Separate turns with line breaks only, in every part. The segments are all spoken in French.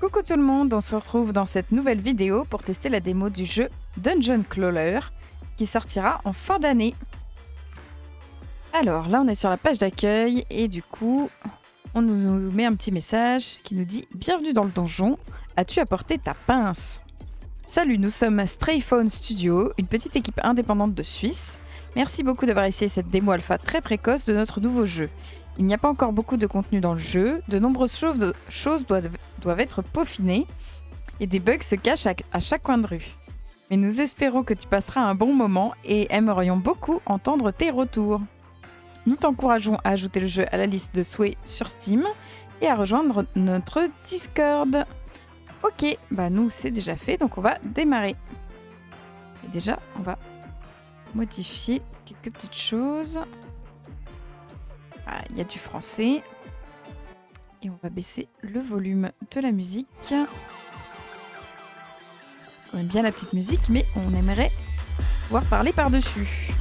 Coucou tout le monde, on se retrouve dans cette nouvelle vidéo pour tester la démo du jeu Dungeon Crawler qui sortira en fin d'année. Alors là on est sur la page d'accueil et du coup on nous met un petit message qui nous dit « Bienvenue dans le donjon, as-tu apporté ta pince ?» Salut, nous sommes Strayphone Studio, une petite équipe indépendante de Suisse. Merci beaucoup d'avoir essayé cette démo alpha très précoce de notre nouveau jeu. Il n'y a pas encore beaucoup de contenu dans le jeu, de nombreuses choses doivent être peaufinées et des bugs se cachent à chaque coin de rue. Mais nous espérons que tu passeras un bon moment et aimerions beaucoup entendre tes retours. Nous t'encourageons à ajouter le jeu à la liste de souhaits sur Steam et à rejoindre notre Discord. Ok, bah nous c'est déjà fait, donc on va démarrer. Et déjà, on va modifier quelques petites choses. Il y a du français. Et on va baisser le volume de la musique. Parce qu'on aime bien la petite musique, mais on aimerait pouvoir parler par-dessus.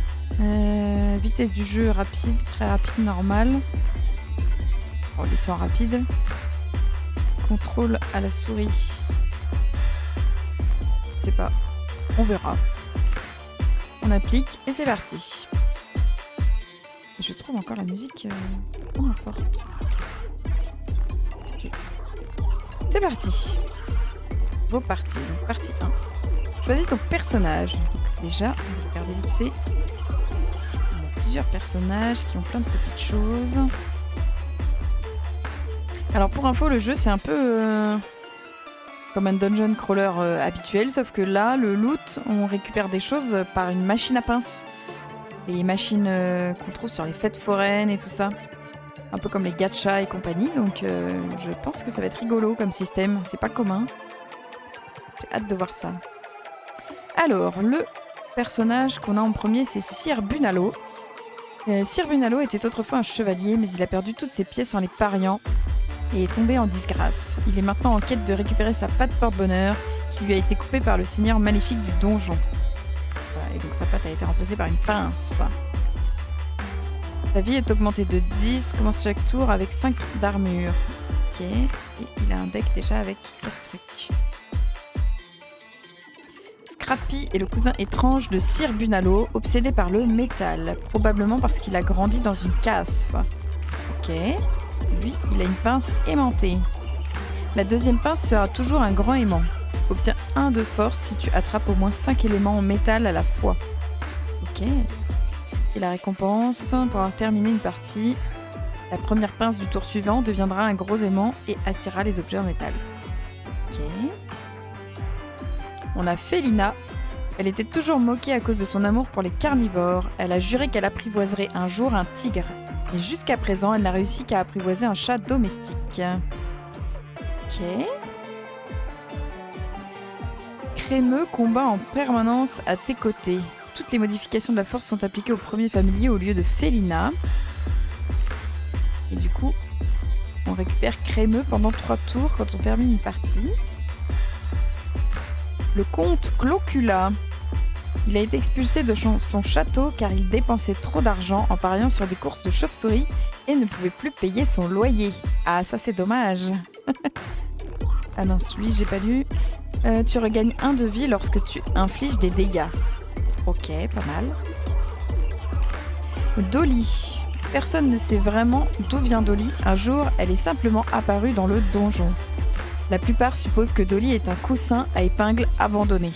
Vitesse du jeu rapide, très rapide, normal. On descend rapide. Contrôle à la souris. Je sais pas. On verra. On applique et c'est parti. Je trouve encore la musique moins forte. Ok. C'est parti. Vos parties. Donc, partie 1. Choisis ton personnage. Donc, déjà, on va regarder vite fait. On a plusieurs personnages qui ont plein de petites choses. Alors pour info, le jeu c'est un peu comme un dungeon crawler habituel, sauf que là, le loot, on récupère des choses par une machine à pince. Les machines qu'on trouve sur les fêtes foraines et tout ça. Un peu comme les gachas et compagnie, donc je pense que ça va être rigolo comme système, c'est pas commun. J'ai hâte de voir ça. Alors, le personnage qu'on a en premier, c'est Sir Bunalo. Sir Bunalo était autrefois un chevalier, mais il a perdu toutes ses pièces en les pariant et est tombé en disgrâce. Il est maintenant en quête de récupérer sa patte porte-bonheur qui lui a été coupée par le seigneur maléfique du donjon. Et donc sa patte a été remplacée par une pince. Sa vie est augmentée de 10, commence chaque tour avec 5 d'armure. Ok, et il a un deck déjà avec 4 trucs. Scrappy est le cousin étrange de Sir Bunalo, obsédé par le métal, probablement parce qu'il a grandi dans une casse. Ok, lui, il a une pince aimantée. La deuxième pince sera toujours un grand aimant. Obtiens 1 de force si tu attrapes au moins 5 éléments en métal à la fois. Ok. Et la récompense, pour avoir terminé une partie, la première pince du tour suivant deviendra un gros aimant et attirera les objets en métal. Ok. On a Felina. Elle était toujours moquée à cause de son amour pour les carnivores. Elle a juré qu'elle apprivoiserait un jour un tigre. Et jusqu'à présent, elle n'a réussi qu'à apprivoiser un chat domestique. Ok. Crémeux combat en permanence à tes côtés. Toutes les modifications de la force sont appliquées au premier familier au lieu de Felina. Et du coup, on récupère Crémeux pendant 3 tours quand on termine une partie. Le comte Glocula. Il a été expulsé de son château car il dépensait trop d'argent en pariant sur des courses de chauves-souris et ne pouvait plus payer son loyer. Ah, ça c'est dommage. Ah mince, lui, j'ai pas lu. Tu regagnes 1 de vie lorsque tu infliges des dégâts. Ok, pas mal. Dolly. Personne ne sait vraiment d'où vient Dolly. Un jour, elle est simplement apparue dans le donjon. La plupart supposent que Dolly est un coussin à épingle abandonné.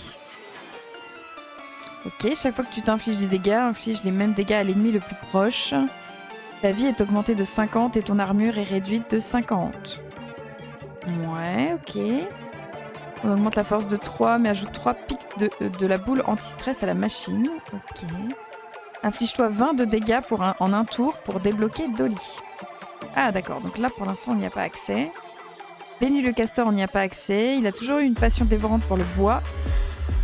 Ok, chaque fois que tu t'infliges des dégâts, inflige les mêmes dégâts à l'ennemi le plus proche. Ta vie est augmentée de 50 et ton armure est réduite de 50. Ouais, ok. On augmente la force de 3, mais ajoute 3 pics de la boule anti-stress à la machine. Ok. Inflige-toi 20 de dégâts en un tour pour débloquer Dolly. Ah d'accord, donc là pour l'instant on n'y a pas accès. Benny le castor, on n'y a pas accès. Il a toujours eu une passion dévorante pour le bois.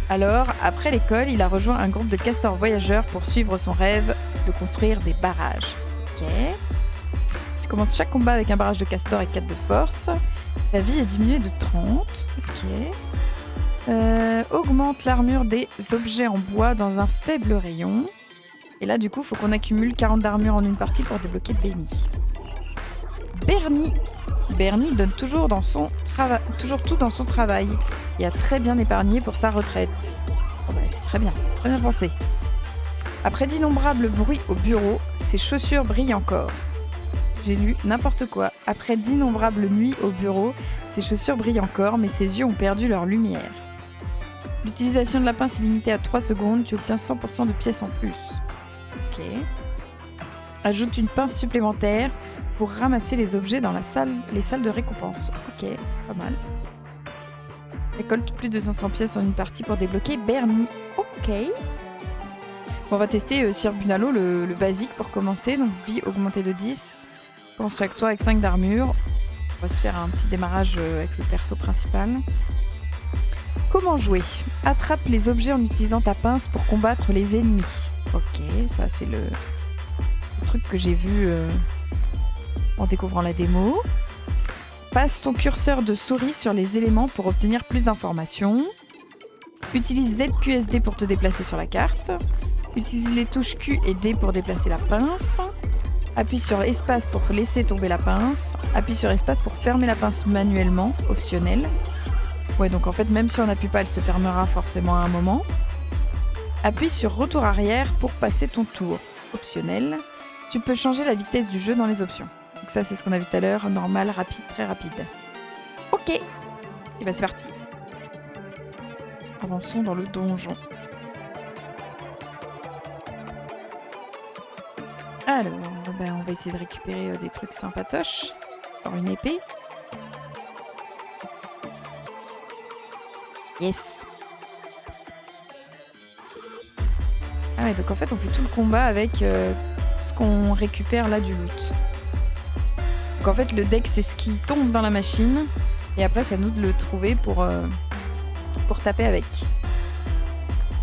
Alors, après l'école, il a rejoint un groupe de castors voyageurs pour suivre son rêve de construire des barrages. Ok. Tu commences chaque combat avec un barrage de castor et 4 de force. La vie est diminuée de 30. Ok. Augmente l'armure des objets en bois dans un faible rayon. Et là, du coup, il faut qu'on accumule 40 d'armure en une partie pour débloquer Benny. Bernie. Bernie donne toujours tout dans son travail et a très bien épargné pour sa retraite. Oh bah, c'est très bien pensé. Après d'innombrables bruits au bureau, ses chaussures brillent encore. J'ai lu n'importe quoi. Après d'innombrables nuits au bureau, ses chaussures brillent encore, mais ses yeux ont perdu leur lumière. L'utilisation de la pince est limitée à 3 secondes, tu obtiens 100% de pièces en plus. Ok. Ajoute une pince supplémentaire pour ramasser les objets dans les salles de récompense. Ok, pas mal. Récolte plus de 500 pièces en une partie pour débloquer Bernie. Ok. Bon, on va tester Sir Bunalo, le basique pour commencer. Donc vie augmentée de 10. Pense chaque tour avec 5 d'armure. On va se faire un petit démarrage avec le perso principal. Comment jouer? Attrape les objets en utilisant ta pince pour combattre les ennemis. Ok, ça c'est le truc que j'ai vu en découvrant la démo. Passe ton curseur de souris sur les éléments pour obtenir plus d'informations. Utilise ZQSD pour te déplacer sur la carte. Utilise les touches Q et D pour déplacer la pince. Appuie sur espace pour laisser tomber la pince. Appuie sur espace pour fermer la pince manuellement, optionnel. Ouais, donc en fait, même si on n'appuie pas, elle se fermera forcément à un moment. Appuie sur retour arrière pour passer ton tour, optionnel. Tu peux changer la vitesse du jeu dans les options. Donc ça, c'est ce qu'on a vu tout à l'heure, normal, rapide, très rapide. Ok, et bah c'est parti. Avançons dans le donjon. Alors, ben, on va essayer de récupérer des trucs sympatoches. Alors une épée. Yes. Ah ouais, donc en fait on fait tout le combat avec ce qu'on récupère là du loot. Donc en fait le deck c'est ce qui tombe dans la machine et après c'est à nous de le trouver pour taper avec.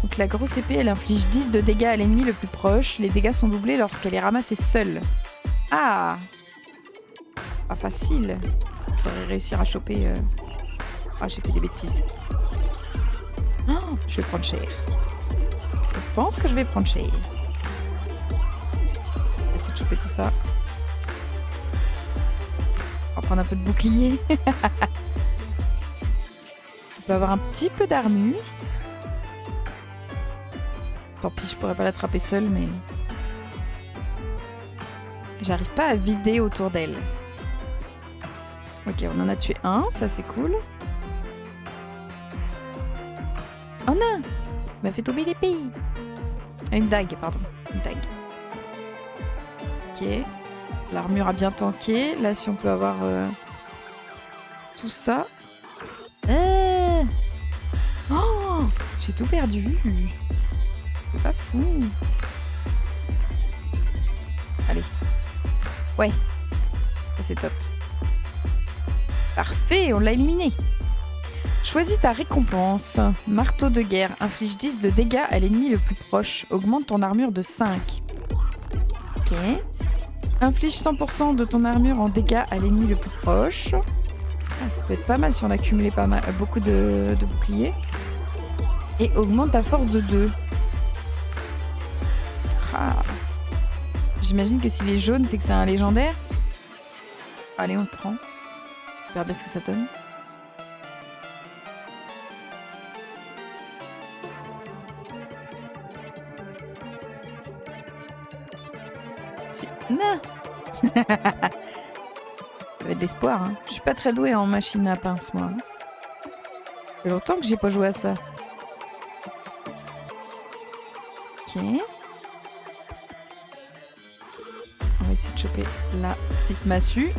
Donc la grosse épée elle inflige 10 de dégâts à l'ennemi le plus proche. Les dégâts sont doublés lorsqu'elle est ramassée seule. Ah, pas facile. J'aurais réussir à choper... Ah, j'ai fait des bêtises. Oh, je vais prendre cher. Je pense que je vais prendre cher. Je vais essayer de choper tout ça. On va prendre un peu de bouclier. On peut avoir un petit peu d'armure. Tant pis, je pourrais pas l'attraper seule, mais... J'arrive pas à vider autour d'elle. Ok, on en a tué un, ça c'est cool. Oh non! Il m'a fait tomber l'épée. Une dague, pardon. Une dague. Ok. L'armure a bien tanké. Là, si on peut avoir tout ça. Oh! J'ai tout perdu. C'est pas fou. Allez. Ouais. Ça, c'est top. Parfait, on l'a éliminé. Choisis ta récompense. Marteau de guerre. Inflige 10 de dégâts à l'ennemi le plus proche. Augmente ton armure de 5. Ok. Inflige 100% de ton armure en dégâts à l'ennemi le plus proche. Ah, ça peut être pas mal si on accumulait pas mal, beaucoup de boucliers. Et augmente ta force de 2. Ah. J'imagine que s'il est jaune, c'est que c'est un légendaire. Allez, on le prend. On verra bien ce que ça donne. Non. Ça va être de l'espoir. Hein. Je suis pas très douée en machine à pince, moi. Ça fait longtemps que j'ai pas joué à ça. Ok. On va essayer de choper la petite massue.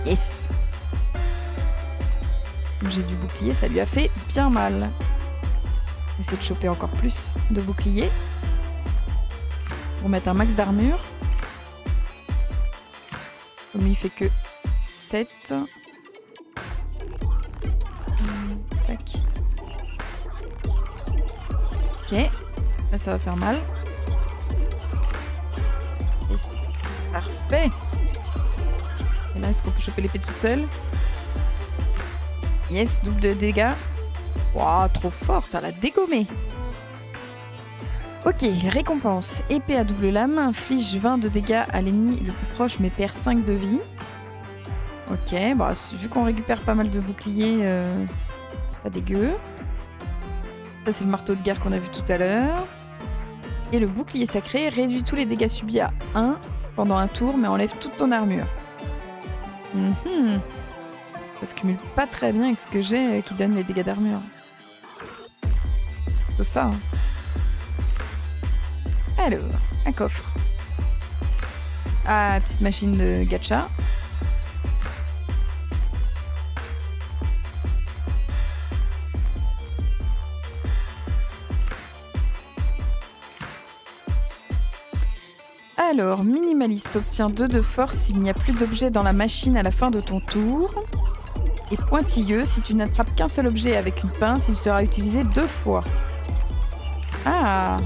Yes. J'ai du bouclier, ça lui a fait bien mal. On va essayer de choper encore plus de bouclier. Pour mettre un max d'armure. Comme il fait que 7. Tac. Ok. Là, ça va faire mal. Et parfait. Et là, est-ce qu'on peut choper l'épée toute seule? Yes, double de dégâts. Waouh, trop fort, ça l'a dégommé. Ok, récompense. Épée à double lame, inflige 20 de dégâts à l'ennemi le plus proche mais perd 5 de vie. Ok, bah, vu qu'on récupère pas mal de boucliers, pas dégueu. Ça c'est le marteau de guerre qu'on a vu tout à l'heure. Et le bouclier sacré réduit tous les dégâts subis à 1 pendant un tour mais enlève toute ton armure. Ça se cumule pas très bien avec ce que j'ai qui donne les dégâts d'armure. C'est ça. Hein. Alors, un coffre. Ah, petite machine de gacha. Alors, minimaliste obtient 2 de force s'il n'y a plus d'objet dans la machine à la fin de ton tour. Et pointilleux, si tu n'attrapes qu'un seul objet avec une pince, il sera utilisé 2 fois. Ah!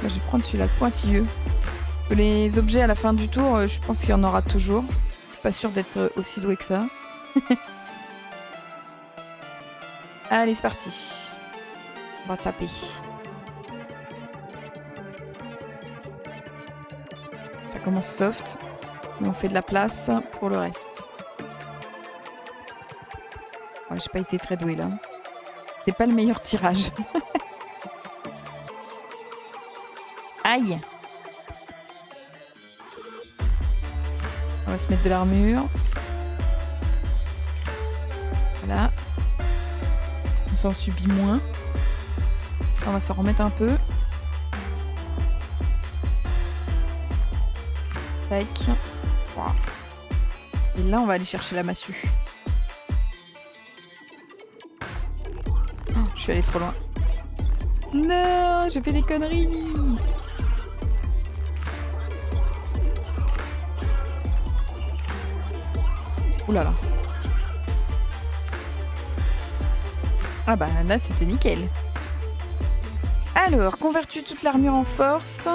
Bah, je vais prendre celui-là, pointilleux. Les objets à la fin du tour, je pense qu'il y en aura toujours. Je suis pas sûre d'être aussi douée que ça. Allez, c'est parti. On va taper. Ça commence soft, mais on fait de la place pour le reste. Ouais, j'ai pas été très douée là. C'était pas le meilleur tirage. Aïe! On va se mettre de l'armure. Voilà. Comme ça on subit moins. On va s'en remettre un peu. Tac. Wow. Et là on va aller chercher la massue. Oh, je suis allée trop loin. Non, j'ai fait des conneries. Ouh là là. Ah bah là c'était nickel. Alors, convertis toute l'armure en force.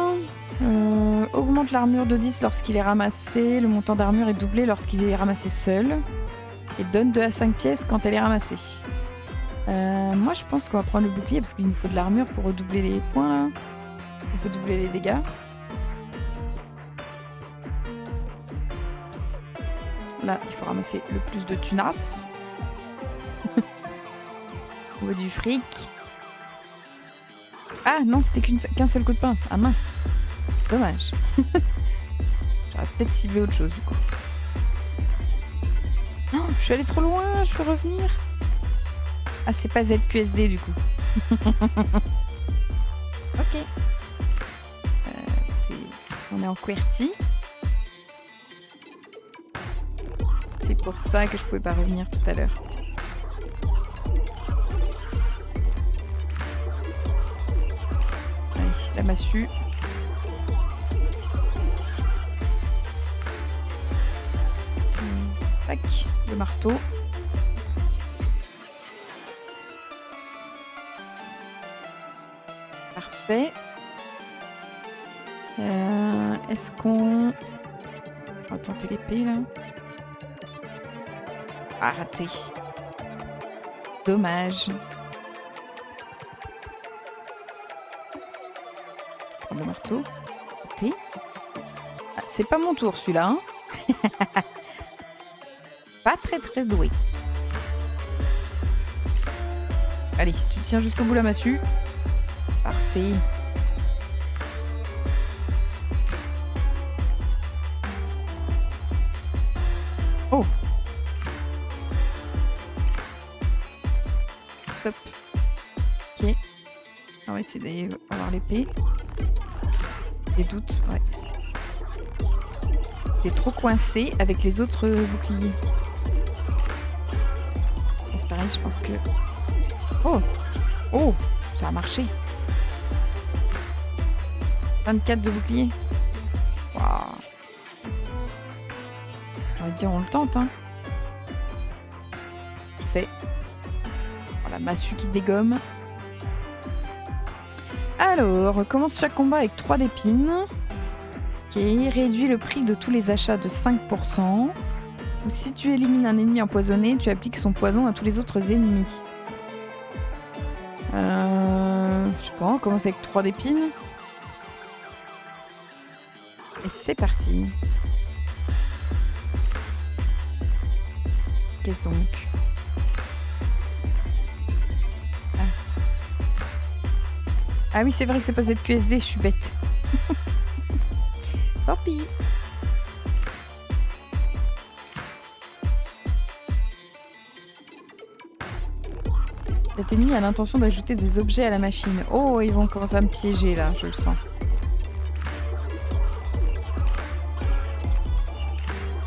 Augmente l'armure de 10 lorsqu'il est ramassé. Le montant d'armure est doublé lorsqu'il est ramassé seul. Et donne 2 à 5 pièces quand elle est ramassée. Moi je pense qu'on va prendre le bouclier parce qu'il nous faut de l'armure pour redoubler les points là. On peut doubler les dégâts. Là, il faut ramasser le plus de tunas. On veut du fric. Ah non, c'était qu'un seul coup de pince. Ah mince. Dommage. J'aurais peut-être ciblé autre chose du coup. Oh, je suis allée trop loin, je veux revenir. Ah, c'est pas ZQSD du coup. Ok. On est en QWERTY. C'est pour ça que je pouvais pas revenir tout à l'heure. Allez, la massue. Tac, le marteau. Parfait. Est-ce qu'on... On va tenter l'épée là. Ah, raté. Dommage. Prendre le marteau. Raté. Ah, c'est pas mon tour celui-là. Hein. Pas très doué. Allez, tu tiens jusqu'au bout la massue. Parfait. Oh. Top. Ok. On va essayer d'avoir l'épée. Des doutes, ouais. T'es trop coincé avec les autres boucliers. Et c'est pareil, je pense que... Oh. Oh. Ça a marché. 24 de bouclier. Waouh. On va dire on le tente, hein. Parfait. Voilà, massue qui dégomme. Alors, commence chaque combat avec 3 d'épines. Ok, réduit le prix de tous les achats de 5%. Ou si tu élimines un ennemi empoisonné, tu appliques son poison à tous les autres ennemis. Je sais pas, on commence avec 3 d'épines. Et c'est parti. Qu'est-ce donc? Ah oui, c'est vrai que c'est pas ZQSD, je suis bête. Tant pis. Cet ennemi a l'intention d'ajouter des objets à la machine. Oh, ils vont commencer à me piéger là, je le sens.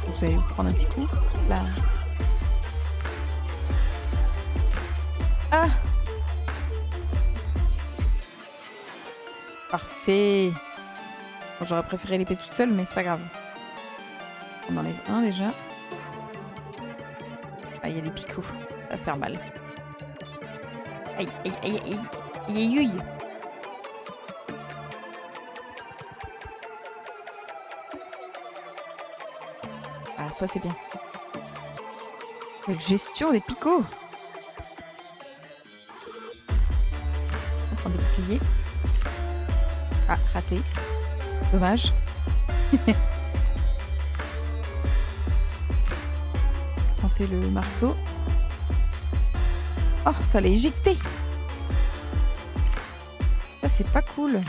Vous allez vous prendre un petit coup. Là. Ah! Parfait. Bon, j'aurais préféré l'épée toute seule, mais c'est pas grave. On enlève un déjà. Ah, il y a des picots. Ça va faire mal. Aïe, aïe, aïe, aïe. Aïe, aïe, aïe. Ah, ça c'est bien. Quelle gestion des picots! On prend des boucliers. Ah, raté. Dommage. Tenter le marteau. Oh, ça l'a éjecté. Ça, c'est pas cool.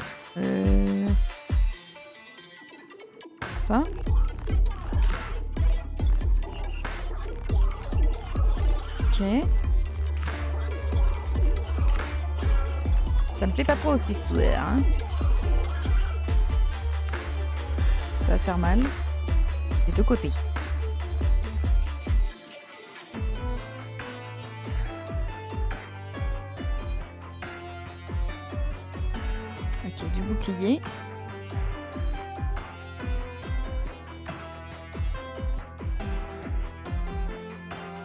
Ça. Ok. Ça me plaît pas trop cette histoire. Hein. Ça va faire mal. Des deux côtés. Ok, du bouclier.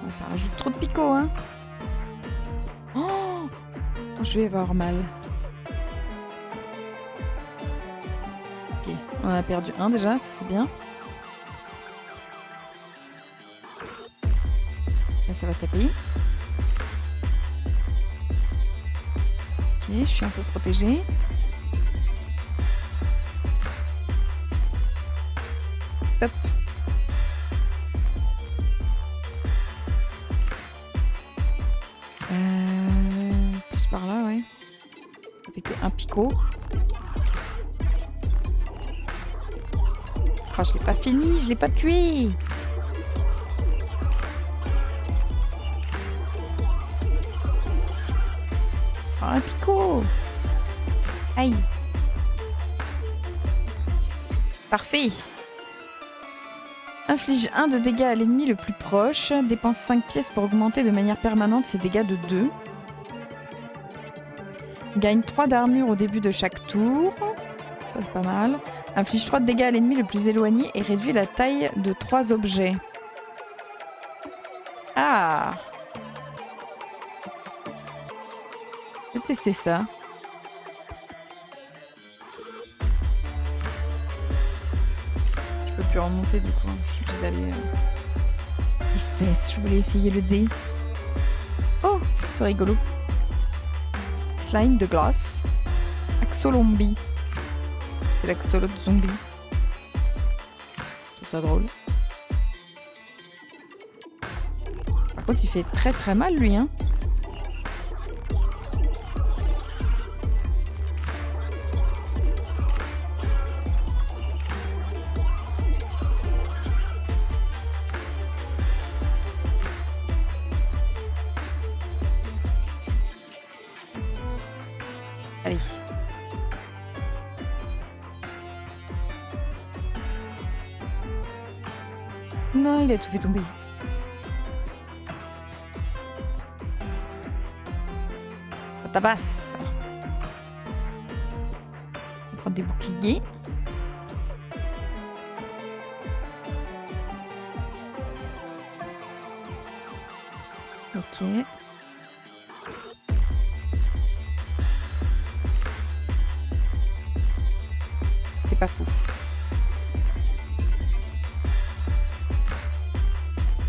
Oh, ça rajoute trop de picots, hein. Oh, je vais avoir mal. Ok, on a perdu un déjà, ça c'est bien. Là, ça va taper. Ok, je suis un peu protégée. Top. Plus par là, ouais. Ça fait que un picot. Oh, je l'ai pas fini, je l'ai pas tué. Oh, un picot. Aïe. Parfait. Inflige 1 de dégâts à l'ennemi le plus proche. Dépense 5 pièces pour augmenter de manière permanente ses dégâts de 2. Gagne 3 d'armure au début de chaque tour. Ça, c'est pas mal. Inflige 3 de dégâts à l'ennemi le plus éloigné et réduit la taille de 3 objets. Ah! Je vais tester ça. Je peux plus remonter du coup. Je suis obligée d'aller... Tristesse, je voulais essayer le dé. Oh! C'est rigolo. Slime de glace. Axolombi. C'est l'axolotl zombie. Je trouve ça drôle. Par contre, il fait très très mal lui, hein. Allez. Non, il a tout fait tomber. Ça tabasse. On va prendre des boucliers. Ok. C'était pas fou.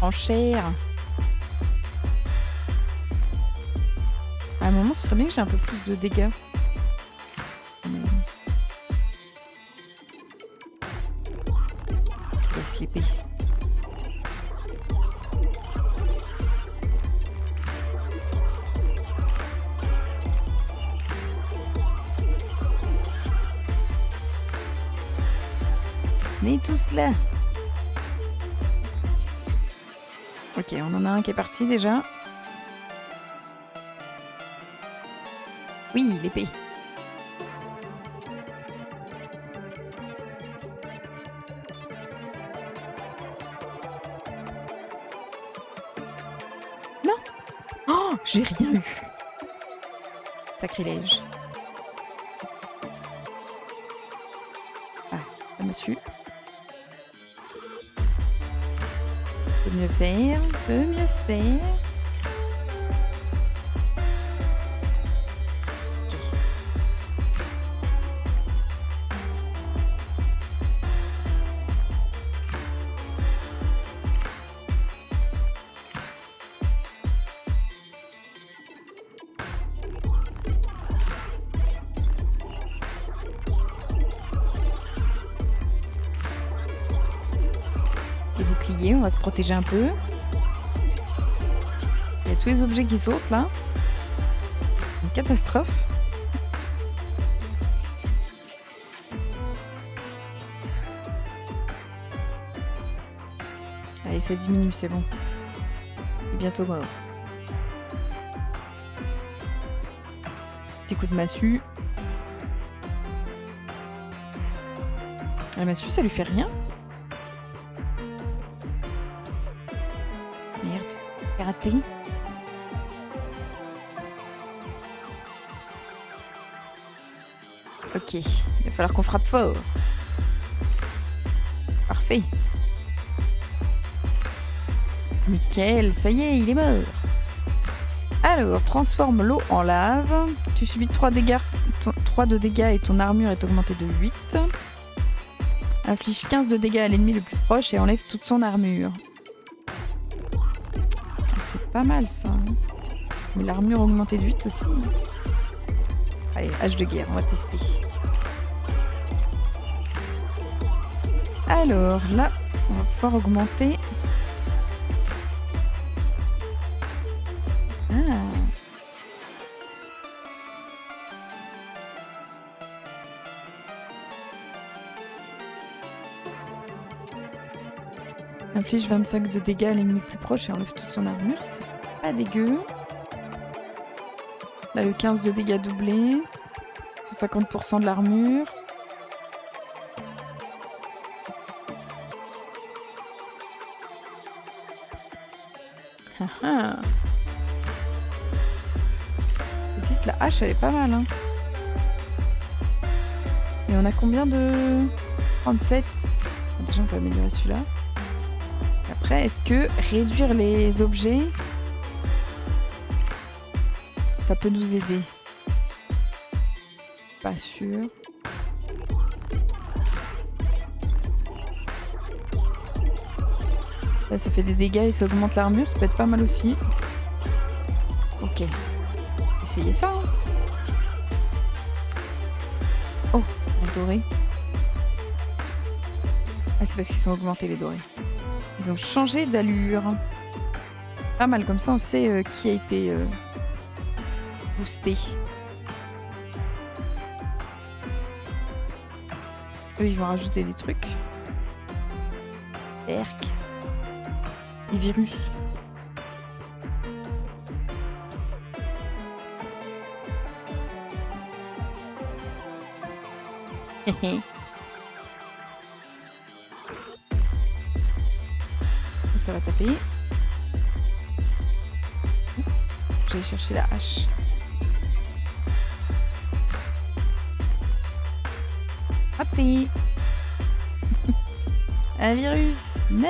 En chair. À un moment, ce serait bien que j'ai un peu plus de dégâts. Venez tous là. Ok, on en a un qui est parti déjà. Oui, l'épée. Non. Oh, j'ai rien eu. Sacrilège. Ah, ça m'a su. Peut mieux faire, peut mieux faire. Les boucliers, on va se protéger un peu. Il y a tous les objets qui sautent là. Une catastrophe. Allez, ça diminue, c'est bon. Il est bientôt mort. Petit coup de massue. La massue, ça lui fait rien? Merde, j'ai raté. Ok, il va falloir qu'on frappe fort. Parfait. Nickel, ça y est, il est mort. Alors, transforme l'eau en lave. Tu subis 3 de dégâts et ton armure est augmentée de 8. Inflige 15 de dégâts à l'ennemi le plus proche et enlève toute son armure. Ah, c'est pas mal ça. Hein. Mais l'armure augmentée de 8 aussi. Allez, hache de guerre, on va tester. Alors là, on va pouvoir augmenter. Ah. Inflige 25 de dégâts à l'ennemi plus proche et enlève toute son armure. C'est pas dégueu. Là, le 15 de dégâts doublés. 150% de l'armure. Zut, la hache, elle est pas mal. Hein. Et on a combien de... 37. Déjà, on peut améliorer celui-là. Après, est-ce que réduire les objets, ça peut nous aider? Pas sûr. Là, ça fait des dégâts et ça augmente l'armure. Ça peut être pas mal aussi. Ok. Essayez ça. Hein. Oh, un doré. Ah, c'est parce qu'ils sont augmentés, les dorés. Ils ont changé d'allure. Pas mal, comme ça, on sait qui a été boosté. Eux, ils vont rajouter des trucs. Perk. Des virus. Ça va taper. J'allais chercher la hache. Raté. Un virus. Non.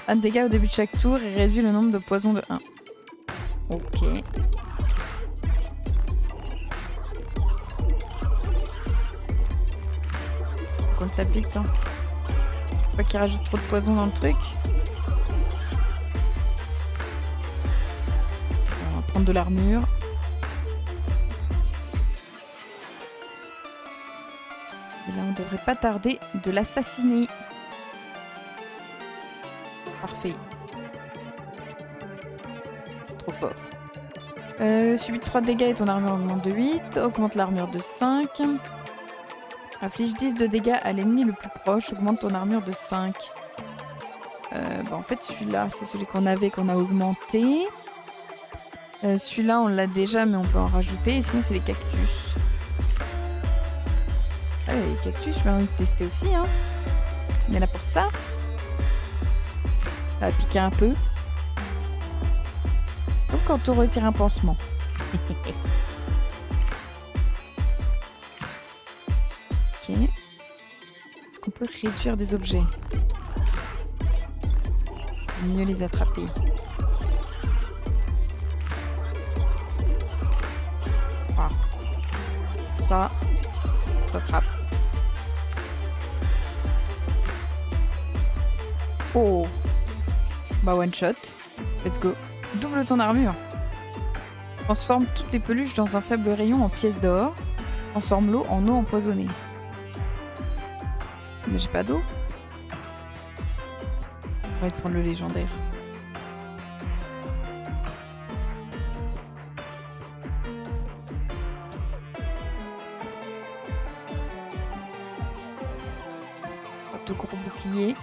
Un dégât au début de chaque tour et réduit le nombre de poisons de 1. Ok. Faut qu'on le tape vite. Hein. Faut pas qu'il rajoute trop de poison dans le truc. On va prendre de l'armure. Et là, on devrait pas tarder de l'assassiner. Parfait. Trop fort. Subit 3 dégâts et ton armure augmente de 8. Augmente l'armure de 5. Inflige 10 de dégâts à l'ennemi le plus proche, augmente ton armure de 5. En fait, celui-là, c'est celui qu'on avait, qu'on a augmenté. Celui-là, on l'a déjà, mais on peut en rajouter. Et sinon, c'est les cactus. Ah, les cactus, je vais envie de tester aussi. Hein. On est là pour ça. Ça va piquer un peu. Comme quand on retire un pansement. Ok. Est-ce qu'on peut réduire des objets? Mieux les attraper. Ah. Ça s'attrape. Oh. Bah one shot. Let's go. Double ton armure. Transforme toutes les peluches dans un faible rayon en pièces d'or. Transforme l'eau en eau empoisonnée. Mais j'ai pas d'eau. On va prendre le légendaire. Tout gros bouclier.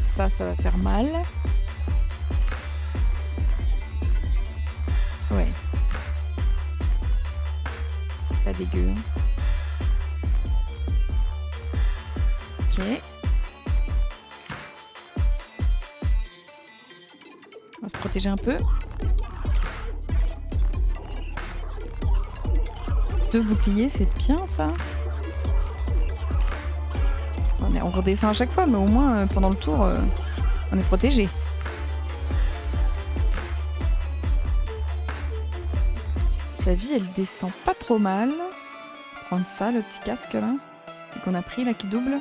Ça va faire mal. Ouais. C'est pas dégueu. Ok. On va se protéger un peu. 2 boucliers, c'est bien ça. On redescend à chaque fois, mais au moins pendant le tour, on est protégé. Sa vie, elle descend pas trop mal. On va prendre ça, le petit casque là, qu'on a pris là qui double.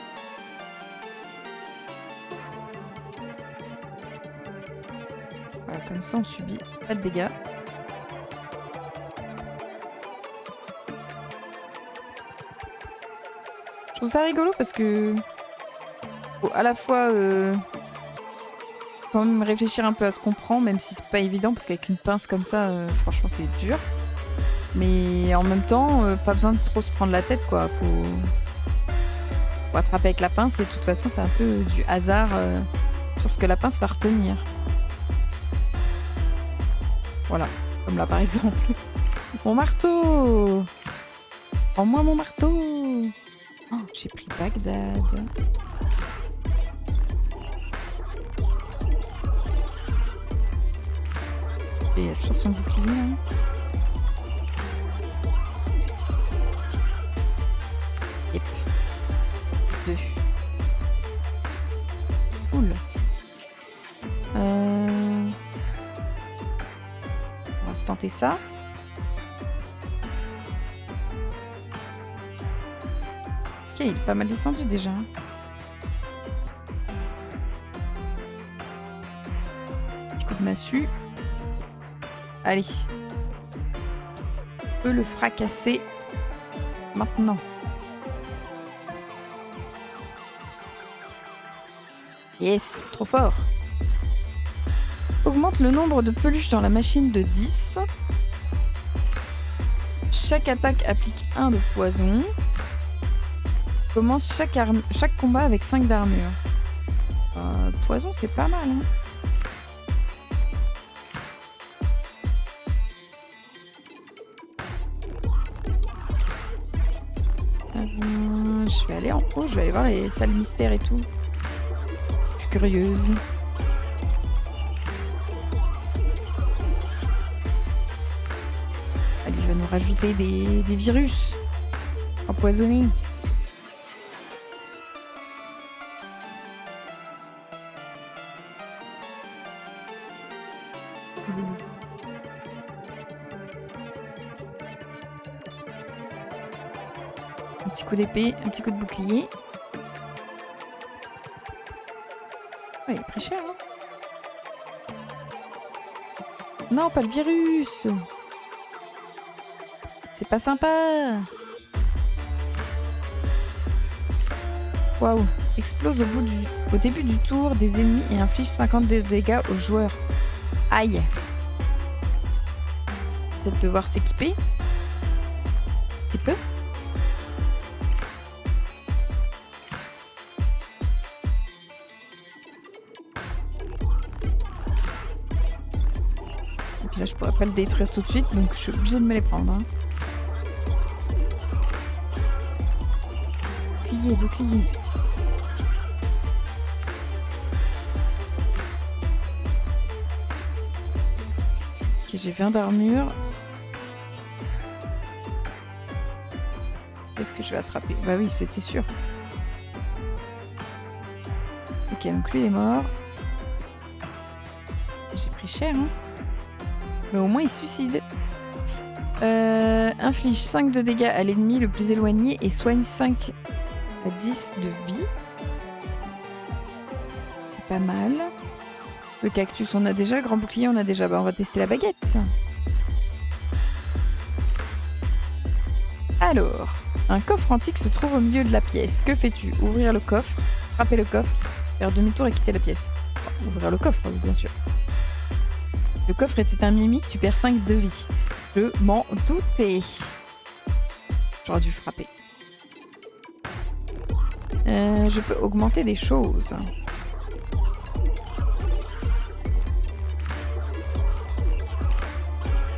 Voilà, comme ça on subit pas de dégâts. Je trouve ça rigolo parce que faut à la fois quand même réfléchir un peu à ce qu'on prend, même si c'est pas évident parce qu'avec une pince comme ça, franchement c'est dur. Mais en même temps, pas besoin de trop se prendre la tête quoi. Faut attraper avec la pince et de toute façon c'est un peu du hasard sur ce que la pince va retenir. Voilà, comme là par exemple. Mon marteau! Prends-moi mon marteau! Oh, j'ai pris Bagdad. Et il y a toujours son bouclier là. Yep. 2. Cool. On va se tenter ça. Ok, il est pas mal descendu déjà. Petit coup de massue. Allez. On peut le fracasser maintenant. Yes, trop fort. Augmente le nombre de peluches dans la machine de 10. Chaque attaque applique 1 de poison. Commence chaque combat avec 5 d'armure. Poison, c'est pas mal. Hein. Je vais aller en haut, je vais aller voir les salles mystères et tout. Je suis curieuse. Ah, lui va nous rajouter des virus empoisonnés. Un petit coup d'épée, un petit coup de bouclier. Ouais, il est très cher, hein. Non, pas le virus. C'est pas sympa. Waouh. Explose au début du tour des ennemis et inflige 50 de dégâts aux joueurs. Aïe. peut-être devoir s'équiper. Un petit peu. Et puis là, je pourrais pas le détruire tout de suite, donc je suis obligée de me les prendre. Hein. Bouclier, bouclier. Ok, j'ai 20 d'armure. Qu'est-ce que je vais attraper? Bah oui, c'était sûr. Ok, donc lui il est mort. J'ai pris cher, hein. Mais au moins il suicide. Inflige 5 de dégâts à l'ennemi le plus éloigné et soigne 5 à 10 de vie. C'est pas mal. Le cactus on a déjà, le grand bouclier on a déjà. Bah on va tester la baguette. Alors, un coffre antique se trouve au milieu de la pièce. Que fais-tu? Ouvrir le coffre, frapper le coffre, faire demi-tour et quitter la pièce. Enfin, ouvrir le coffre, bien sûr. Le coffre était un mimique, tu perds 5 de vie. Je m'en doutais. J'aurais dû frapper. Je peux augmenter des choses.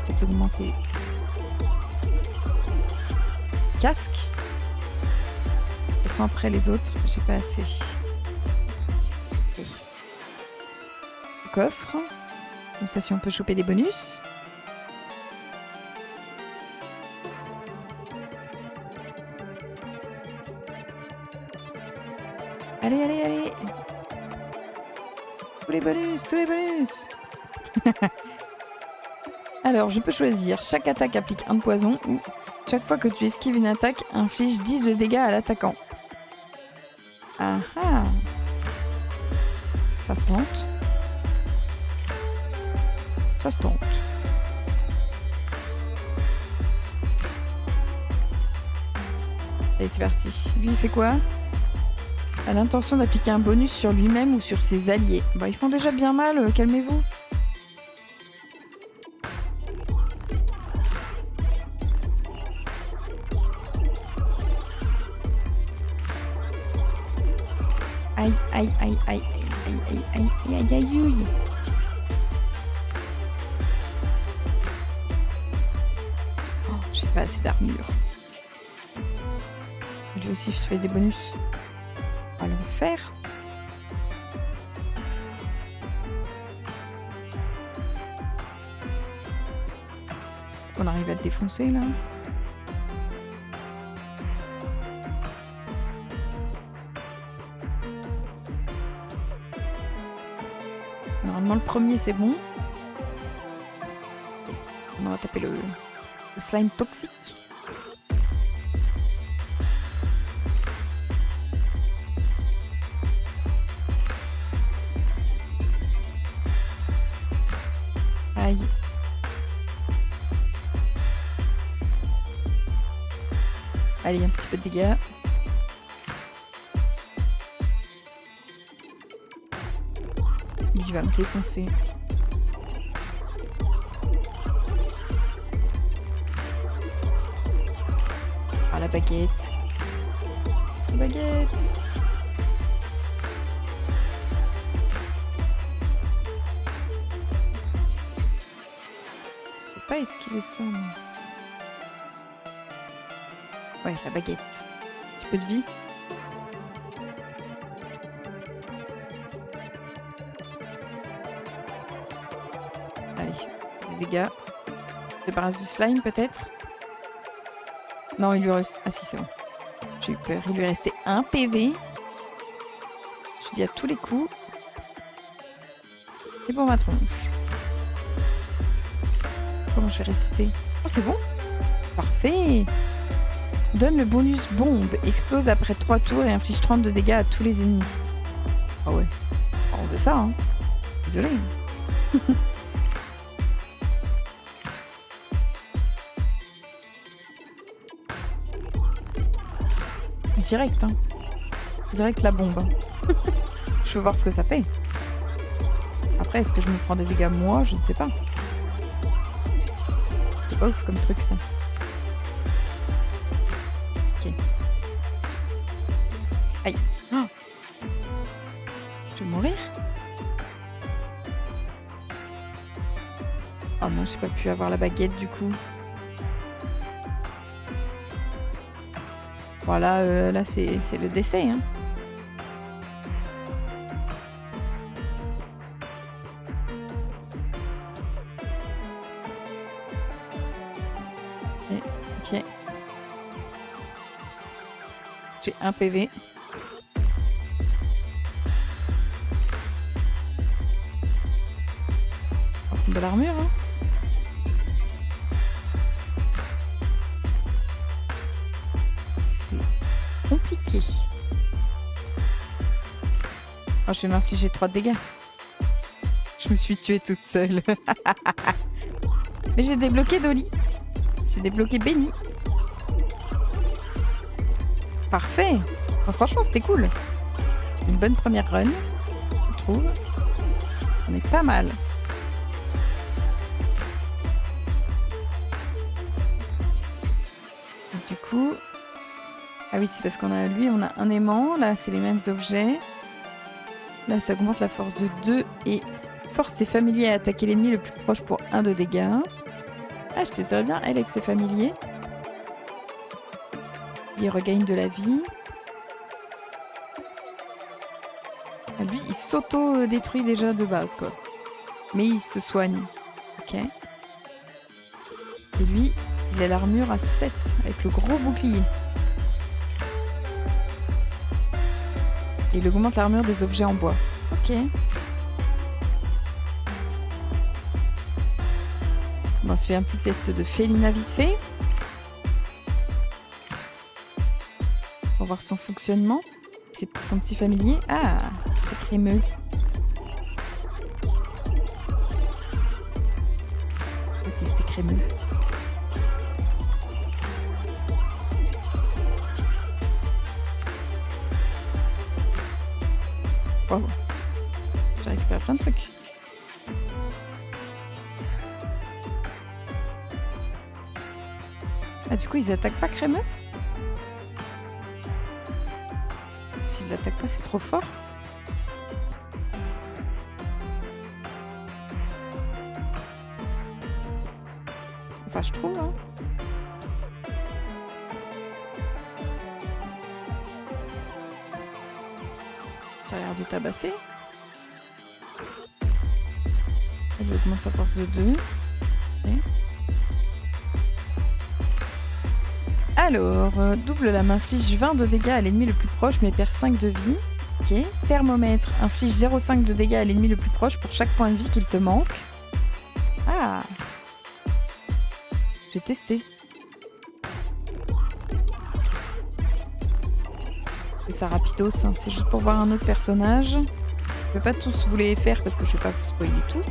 Je vais augmenter. Casque. De toute façon, après les autres, j'ai pas assez. Okay. Coffre. Comme ça, si on peut choper des bonus. Allez, allez, allez. Tous les bonus, tous les bonus. Alors, je peux choisir. Chaque attaque applique 1 de poison ou chaque fois que tu esquives une attaque, inflige 10 de dégâts à l'attaquant. Ah ah. Ça se tente. Ça se tente. Allez, c'est parti. Lui, il fait quoi? A l'intention d'appliquer un bonus sur lui-même ou sur ses alliés. Bah, ils font déjà bien mal, calmez-vous. Aïe, aïe, aïe, aïe, aïe, aïe, aïe, aïe, aïe, aïe, aïe. Oh, j'ai pas assez d'armure. Lui aussi, je fais des bonus. À l'enfer. Faut qu'on arrive à le défoncer là. Normalement le premier c'est bon. On va taper le slime toxique. Aïe. Allez, un petit peu de dégâts. Lui, il va me défoncer. Ah, la baguette. La baguette. Je peux pas esquiver ça, moi. Ouais, la baguette. Un petit peu de vie. Allez, des dégâts. Débarrasse du slime, peut-être. Non, il lui reste... Ah si, c'est bon. J'ai eu peur. Il lui restait 1 PV. Je dis à tous les coups. C'est pour ma tronche. Comment je vais résister? Oh, c'est bon. Parfait. Donne le bonus bombe. Explose après 3 tours et inflige 30 de dégâts à tous les ennemis. Ah ouais. On veut ça, hein. Désolé. Direct, hein. Direct la bombe. Hein. Je veux voir ce que ça fait. Après, est-ce que je me prends des dégâts moi? Je ne sais pas. C'était pas ouf comme truc ça. Ok. Aïe. Oh, je vais mourir. Oh non, j'ai pas pu avoir la baguette du coup. Voilà, là c'est le décès. Hein. Ok. J'ai un PV. On va prendre de l'armure. Hein. C'est compliqué. Oh, je vais m'infliger 3 dégâts. Je me suis tuée toute seule. Mais j'ai débloqué Dolly. J'ai débloqué Benny. Parfait. Bon, franchement, c'était cool. Une bonne première run, je trouve. On est pas mal. Et du coup... Ah oui, c'est parce qu'on a lui, on a un aimant. Là, c'est les mêmes objets. Là, ça augmente la force de 2 et force tes familiers à attaquer l'ennemi le plus proche pour 1 de dégâts. Ah, je testerais bien elle avec ses familiers. Il regagne de la vie. Ah, lui, il s'auto-détruit déjà de base, quoi. Mais il se soigne. Ok. Et lui, il a l'armure à 7 avec le gros bouclier. Et il augmente l'armure des objets en bois. Ok. Bon, on se fait un petit test de Félina vite fait. Pour voir son fonctionnement. C'est son petit familier. Ah, c'est crémeux. On va tester crémeux. Oh. J'ai récupéré plein de trucs. Ah, du coup, ils attaquent pas crémeux? S'ils l'attaquent pas, c'est trop fort. Enfin, je trouve, hein. Ça a l'air de tabasser. Elle augmente sa force de 2. Okay. Alors, double lame inflige 20 de dégâts à l'ennemi le plus proche mais perd 5 de vie. Ok. Thermomètre inflige 0,5 de dégâts à l'ennemi le plus proche pour chaque point de vie qu'il te manque. Ah, j'ai testé. Et ça rapidos, hein. C'est juste pour voir un autre personnage. Je ne vais pas tous vous les faire parce que je ne vais pas vous spoiler tout.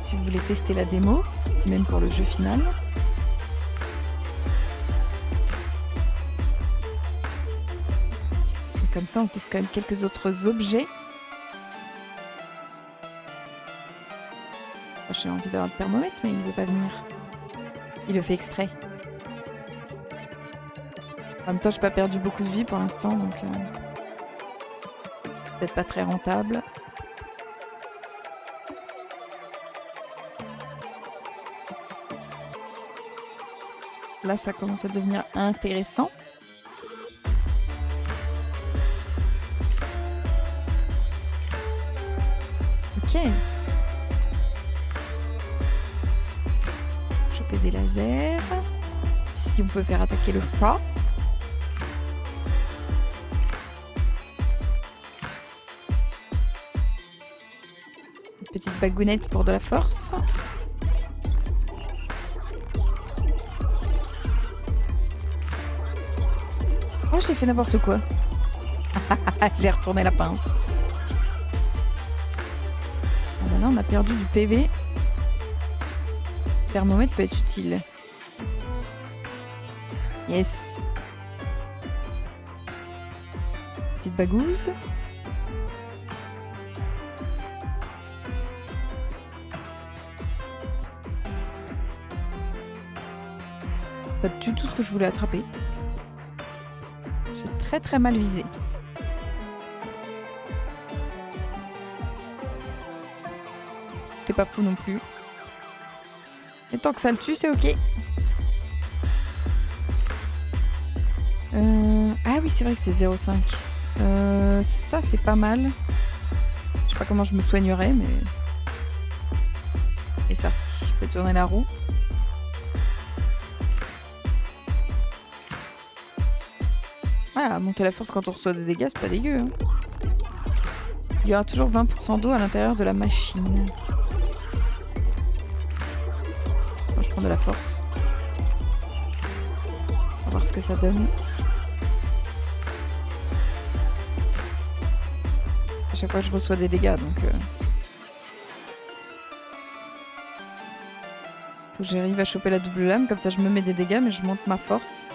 Si vous voulez tester la démo, puis même pour le jeu final. Et comme ça, on teste quand même quelques autres objets. J'ai envie d'avoir le thermomètre, mais il ne veut pas venir. Il le fait exprès. En même temps, je n'ai pas perdu beaucoup de vie pour l'instant, donc peut-être pas très rentable. Là, ça commence à devenir intéressant. Ok. Choper des lasers. Si on peut faire attaquer le chat. Une petite bagounette pour de la force. Oh, j'ai fait n'importe quoi. J'ai retourné la pince. Ah ben là, on a perdu du PV. Le thermomètre peut être utile. Yes. Petite bagouze. Pas du tout ce que je voulais attraper. J'ai très très mal visé. C'était pas fou non plus. Et tant que ça le tue, c'est ok. Ah oui, c'est vrai que c'est 0,5. Ça, c'est pas mal. Je sais pas comment je me soignerais, mais... Et c'est parti. Je peux tourner la roue. Ah, monter la force quand on reçoit des dégâts, c'est pas dégueu. Hein. Il y aura toujours 20% d'eau à l'intérieur de la machine. Moi, je prends de la force. On va voir ce que ça donne. À chaque fois, je reçois des dégâts, donc... Faut que j'arrive à choper la double lame, comme ça je me mets des dégâts, mais je monte ma force.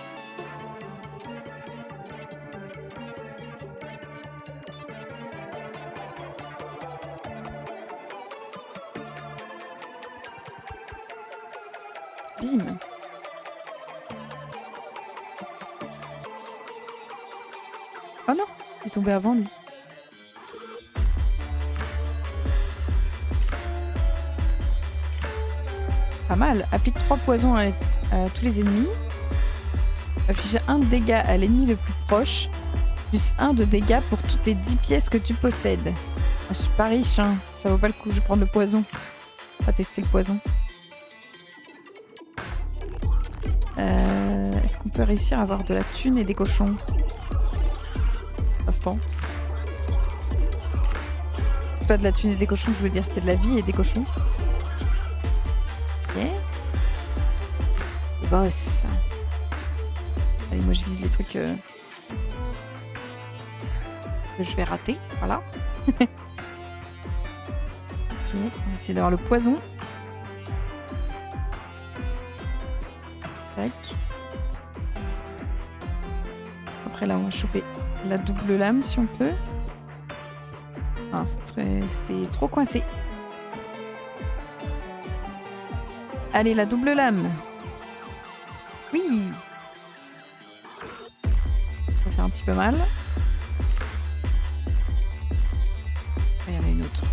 Bim. Oh non, il est tombé avant lui. Pas mal. Applique 3 poisons à tous les ennemis. Affiche 1 de dégâts à l'ennemi le plus proche, plus 1 de dégâts pour toutes les 10 pièces que tu possèdes. Ah, je suis pas riche, hein. Ça vaut pas le coup, je vais prendre le poison. On va tester le poison. Est-ce qu'on peut réussir à avoir de la thune et des cochons? Instant. C'est pas de la thune et des cochons, je veux dire, c'était de la vie et des cochons. Ok. Boss. Allez, moi je vise les trucs que je vais rater. Voilà. Ok, on va essayer d'avoir le poison. Tac. Après là, on va choper la double lame si on peut. Ah, c'était trop coincé. Allez, la double lame. Oui. Ça fait un petit peu mal. Il y en a une autre.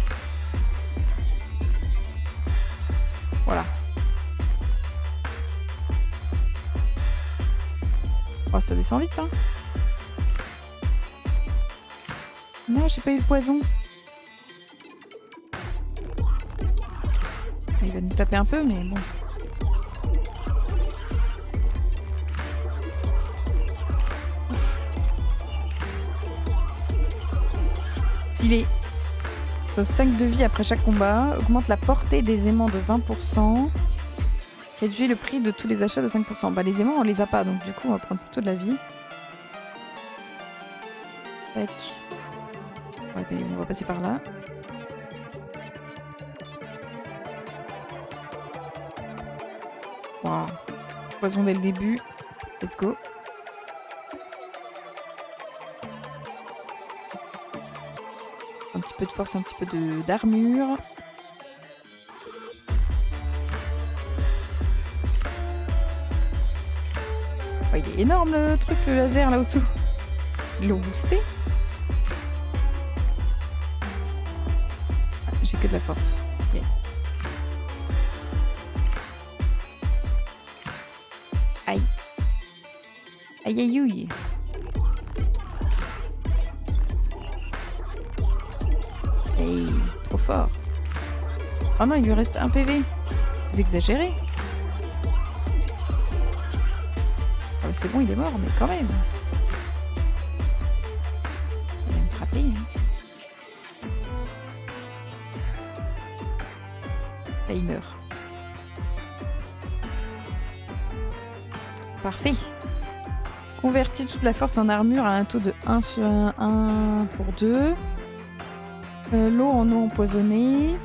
Voilà. Oh, ça descend vite, hein. Non, j'ai pas eu le poison. Il va nous taper un peu, mais bon. Stylé. 65 de vie après chaque combat. Augmente la portée des aimants de 20%. Réduit le prix de tous les achats de 5%. Bah les aimants on les a pas, donc du coup on va prendre plutôt de la vie. Tac. Ouais, on va passer par là. Waouh. Poison dès le début. Let's go. Un petit peu de force, un petit peu d'armure. Oh, il est énorme le truc, le laser là au-dessous. Ils l'ont boosté. Ah, j'ai que de la force. Okay. Aïe. Aïe aïe aïe. Hey, trop fort. Oh non, il lui reste un PV. Vous exagérez. Oh, c'est bon, il est mort, mais quand même. Il va me frapper. Hein. Là, il meurt. Parfait. Convertis toute la force en armure à un taux de 1 sur 1 pour 2. L'eau en eau empoisonnée.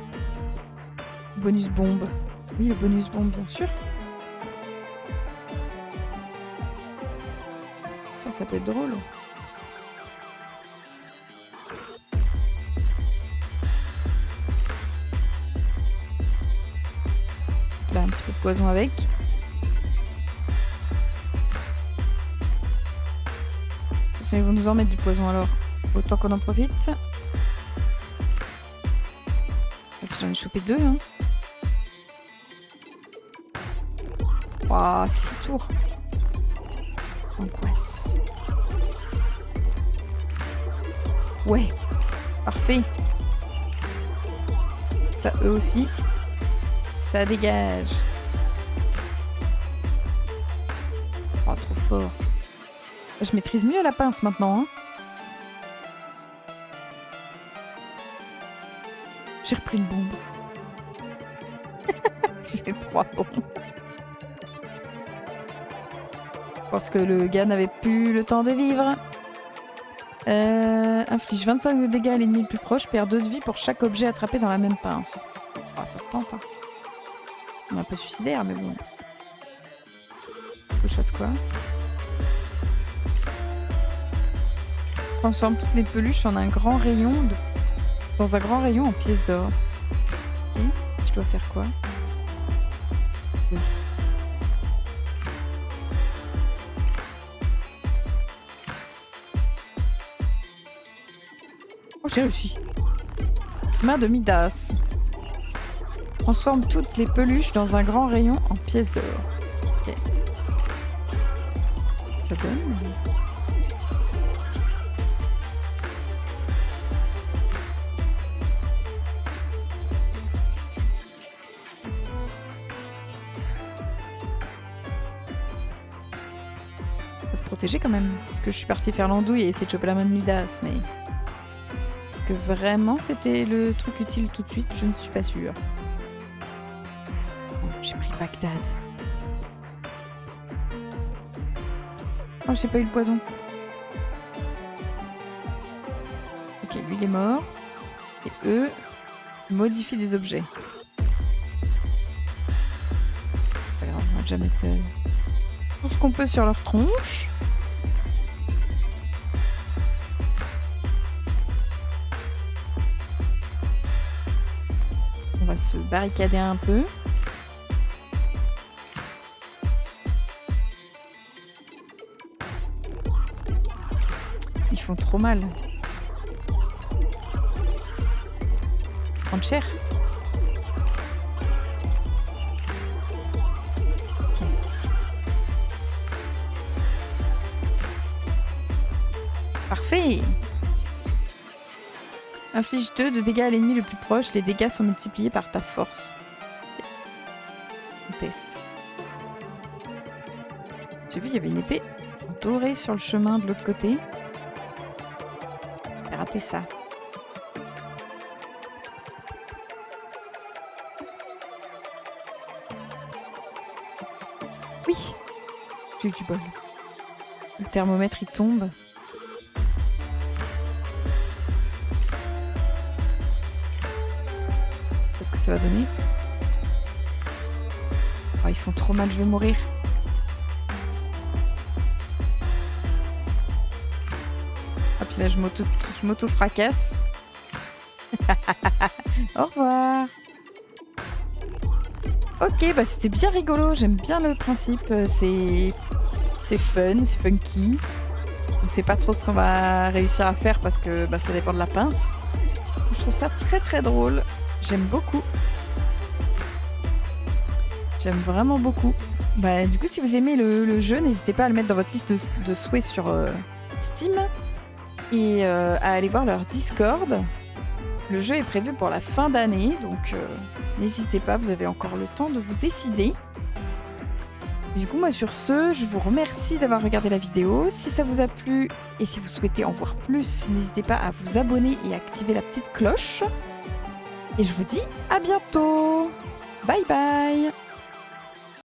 Bonus bombe. Oui, le bonus bombe, bien sûr. Ça peut être drôle. Là, un petit peu de poison avec. Ils vont nous en mettre du poison alors. Autant qu'on en profite. Et puis j'en ai chopé 2. Hein. Waouh, 6 tours. Angoisse. Ouais. Parfait. Ça, eux aussi. Ça dégage. Oh, trop fort. Je maîtrise mieux la pince maintenant. Hein. J'ai repris le bombe. J'ai 3 bombes. Je pense que le gars n'avait plus le temps de vivre. Inflige 25 de dégâts à l'ennemi le plus proche, perd 2 de vie pour chaque objet attrapé dans la même pince. Oh, ça se tente. Hein. On est un peu suicidaire, mais bon. Faut que je fasse quoi? Transforme toutes les peluches en un grand rayon dans un grand rayon en pièces d'or. Ok, je dois faire quoi? Oui. Oh, j'ai réussi. Main de Midas. Transforme toutes les peluches dans un grand rayon en pièces d'or. Ok. Ça donne. Faut se protéger quand même. Parce que je suis partie faire l'andouille et essayer de choper la main de Midas, mais... Est-ce que vraiment c'était le truc utile tout de suite? Je ne suis pas sûre. Oh, j'ai pris Bagdad. Oh, j'ai pas eu le poison. Ok, lui il est mort. Et eux modifient des objets. Pas grave, on va déjà mettre tout ce qu'on peut sur leur tronche. On va se barricader un peu. Ils font trop mal. Prendre cher. Ok. Parfait. Inflige 2 de dégâts à l'ennemi le plus proche. Les dégâts sont multipliés par ta force. Okay. On teste. J'ai vu, il y avait une épée dorée sur le chemin de l'autre côté. J'ai raté ça. Oui, j'ai eu du bol. Le thermomètre, il tombe. Qu'est-ce que ça va donner? Oh, ils font trop mal, je vais mourir. Ah, puis là, je m'auto-fracasse. Au revoir. Ok, bah c'était bien rigolo, j'aime bien le principe, c'est fun, c'est funky. On sait pas trop ce qu'on va réussir à faire parce que bah, ça dépend de la pince. Je trouve ça très très drôle, j'aime beaucoup. J'aime vraiment beaucoup. Bah, du coup, si vous aimez le jeu, n'hésitez pas à le mettre dans votre liste de souhaits sur Steam et à aller voir leur Discord. Le jeu est prévu pour la fin d'année, donc n'hésitez pas, vous avez encore le temps de vous décider. Du coup, moi sur ce, je vous remercie d'avoir regardé la vidéo. Si ça vous a plu et si vous souhaitez en voir plus, n'hésitez pas à vous abonner et activer la petite cloche. Et je vous dis à bientôt. Bye bye.